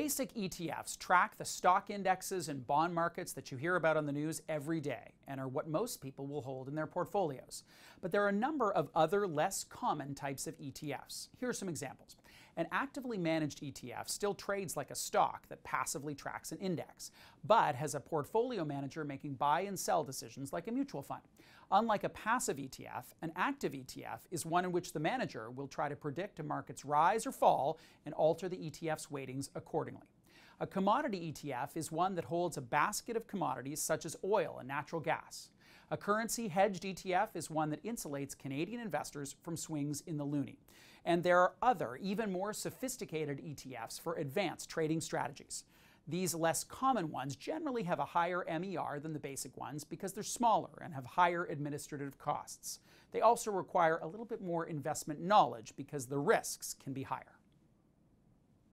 Basic ETFs track the stock indexes and bond markets that you hear about on the news every day and are what most people will hold in their portfolios. But there are a number of other less common types of ETFs. Here are some examples. An actively managed ETF still trades like a stock that passively tracks an index, but has a portfolio manager making buy and sell decisions like a mutual fund. Unlike a passive ETF, an active ETF is one in which the manager will try to predict a market's rise or fall and alter the ETF's weightings accordingly. A commodity ETF is one that holds a basket of commodities such as oil and natural gas. A currency hedged ETF is one that insulates Canadian investors from swings in the loonie. And there are other, even more sophisticated ETFs for advanced trading strategies. These less common ones generally have a higher MER than the basic ones because they're smaller and have higher administrative costs. They also require a little bit more investment knowledge because the risks can be higher.